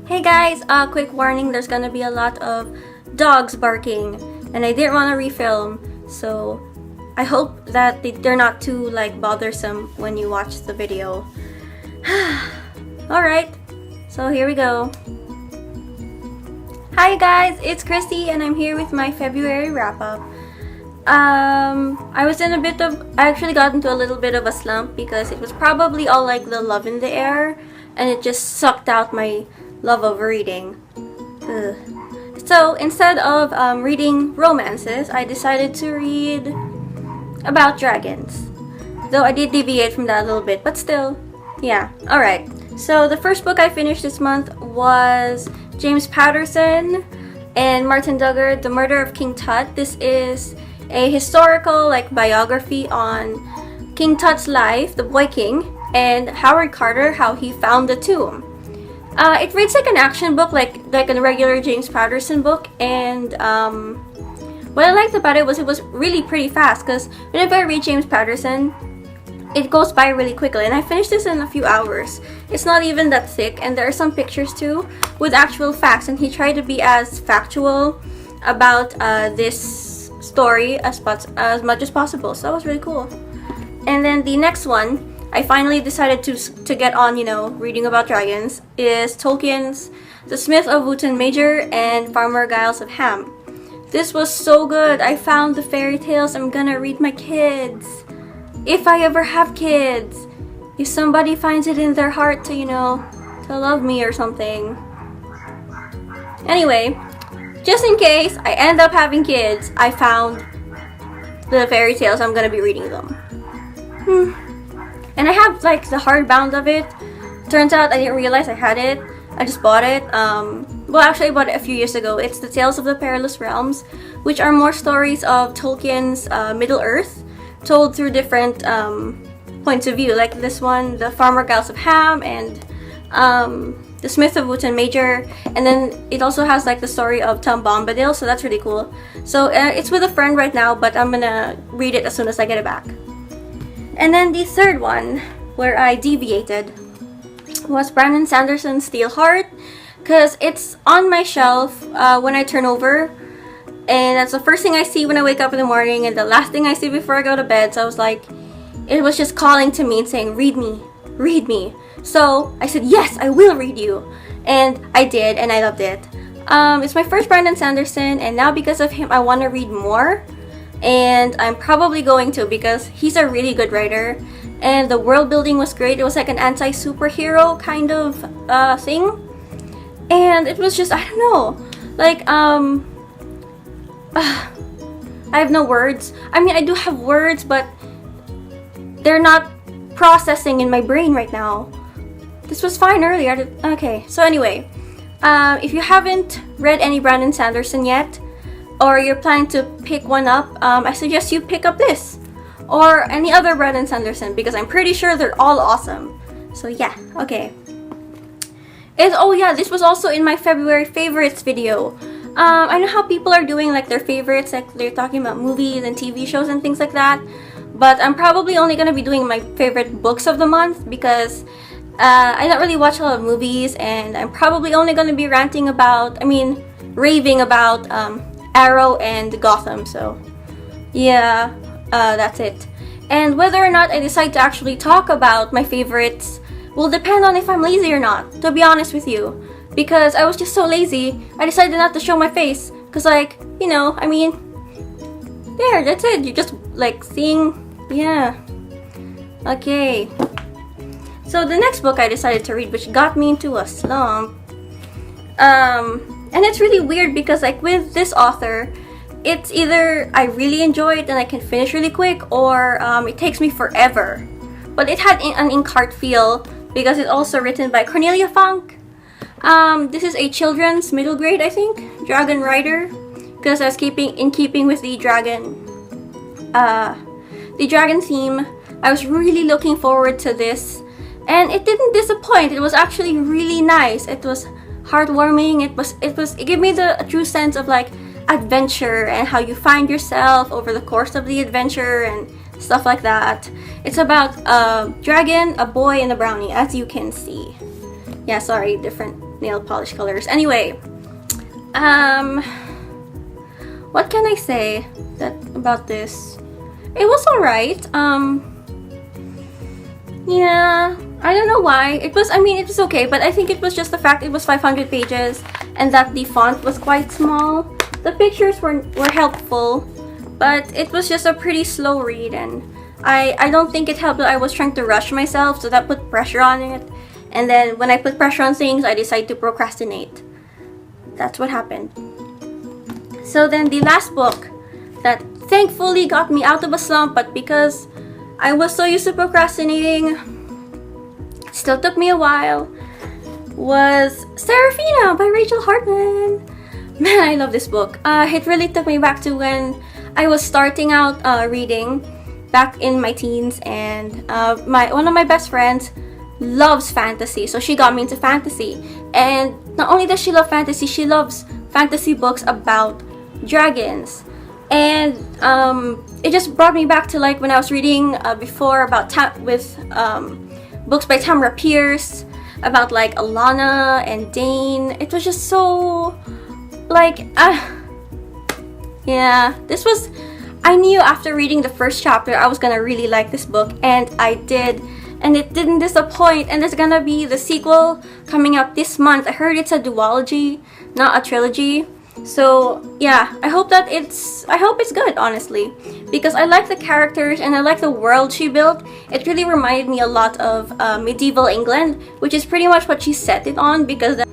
Hey guys, quick warning, there's gonna be a lot of dogs barking and I didn't want to refilm, so I hope that they're not too bothersome when you watch the video. Alright, so here we go. Hi guys, it's Chrissy and I'm here with my February wrap-up. I actually got into a little bit of a slump because it was probably all the love in the air and it just sucked out my love of reading. Ugh. So instead of reading romances, I decided to read about dragons. Though I did deviate from that a little bit, but still, yeah. Alright, so the first book I finished this month was James Patterson and Martin Dugard, The Murder of King Tut. This is a historical biography on King Tut's life, the Boy King, and Howard Carter, how he found the tomb. It reads like an action book, like a regular James Patterson book, and what I liked about it was really pretty fast, because whenever I read James Patterson, it goes by really quickly, and I finished this in a few hours. It's not even that thick, and there are some pictures too with actual facts, and he tried to be as factual about this story as much as possible, so that was really cool. And then the next one I finally decided to get on, reading about dragons, is Tolkien's The Smith of Wooton Major and Farmer Giles of Ham. This was so good. I found the fairy tales I'm gonna read my kids. If I ever have kids. If somebody finds it in their heart to, to love me or something. Anyway, just in case I end up having kids, I found the fairy tales I'm gonna be reading them. And I have the hardbound of it. Turns out I didn't realize I had it. I just bought it. Well, actually I bought it a few years ago. It's The Tales of the Perilous Realms, which are more stories of Tolkien's Middle-earth, told through different points of view. Like this one, The Farmer Giles of Ham, and The Smith of Wooton Major. And then it also has the story of Tom Bombadil, so that's really cool. So it's with a friend right now, but I'm gonna read it as soon as I get it back. And then the third one, where I deviated, was Brandon Sanderson's Steelheart, because it's on my shelf when I turn over, and that's the first thing I see when I wake up in the morning, and the last thing I see before I go to bed, so I was it was just calling to me and saying, read me, read me. So I said, yes, I will read you, and I did, and I loved it. It's my first Brandon Sanderson, and now because of him, I want to read more. And I'm probably going to, because he's a really good writer and the world building was great. It was like an anti-superhero kind of thing, and it was just, I don't know, I have no words. I mean, I do have words, but they're not processing in my brain right now. This was fine earlier. Okay, so anyway, if you haven't read any Brandon Sanderson yet, or you're planning to pick one up, I suggest you pick up this or any other Brandon Sanderson, because I'm pretty sure they're all awesome. So yeah, okay. Oh yeah, this was also in my February favorites video. I know how people are doing their favorites, they're talking about movies and TV shows and things like that, but I'm probably only gonna be doing my favorite books of the month, because I don't really watch a lot of movies, and I'm probably only gonna be raving about Arrow and Gotham, so yeah, that's it. And whether or not I decide to actually talk about my favorites will depend on if I'm lazy or not, to be honest with you, because I was just so lazy, I decided not to show my face, because there, that's it, you're just seeing, yeah. Okay, so the next book I decided to read, which got me into a slump, and it's really weird because with this author, it's either I really enjoy it and I can finish really quick, or it takes me forever. But it had an Inkheart feel because it's also written by Cornelia Funke. This is a children's middle grade, I think, dragon writer, because I was in keeping with the dragon theme. I was really looking forward to this, and it didn't disappoint. It was actually really nice. It was heartwarming. It gave me a true sense of adventure and how you find yourself over the course of the adventure and stuff like that. It's about a dragon, a boy, and a brownie, as you can see. Yeah, sorry, different nail polish colors. Anyway, what can I say about this? It was alright. Yeah, I don't know why. It was okay, but I think it was just the fact it was 500 pages and that the font was quite small. The pictures were helpful, but it was just a pretty slow read, and I don't think it helped that I was trying to rush myself, so that put pressure on it. And then when I put pressure on things, I decide to procrastinate. That's what happened. So then the last book that thankfully got me out of a slump, but because I was so used to procrastinating, still took me a while, was Seraphina by Rachel Hartman. Man, I love this book. It really took me back to when I was starting out reading back in my teens, and one of my best friends loves fantasy, so she got me into fantasy. And not only does she love fantasy, she loves fantasy books about dragons. And it just brought me back to like when I was reading before about books by Tamara Pierce about like Alana and Dane. It was just so like yeah, this was, I knew after reading the first chapter I was gonna really like this book, and I did, and it didn't disappoint. And there's gonna be the sequel coming out this month. I heard it's a duology, not a trilogy. So yeah, I hope it's good, honestly, because I like the characters and I like the world she built. It really reminded me a lot of medieval England, which is pretty much what she set it on, because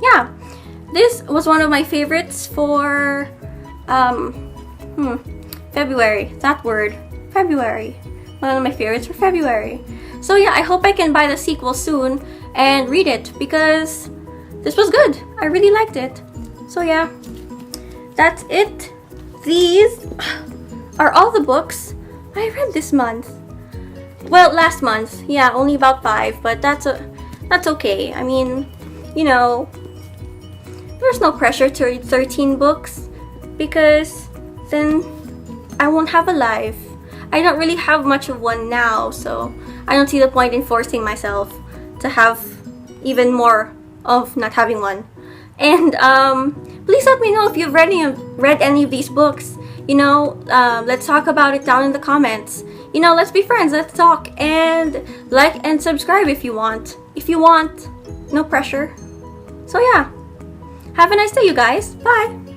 yeah, this was one of my favorites for February. That word, February. One of my favorites for February. So yeah, I hope I can buy the sequel soon and read it, because this was good. I really liked it. So yeah, that's it. These are all the books I read this month. Well, last month. Yeah, only about 5, but that's okay. I mean, you know, there's no pressure to read 13 books, because then I won't have a life. I don't really have much of one now, so I don't see the point in forcing myself to have even more of not having one. And please let me know if you've read any of these books. You know, let's talk about it down in the comments. You know, let's be friends, let's talk, and like and subscribe if you want. If you want, no pressure. So yeah, have a nice day, you guys. Bye.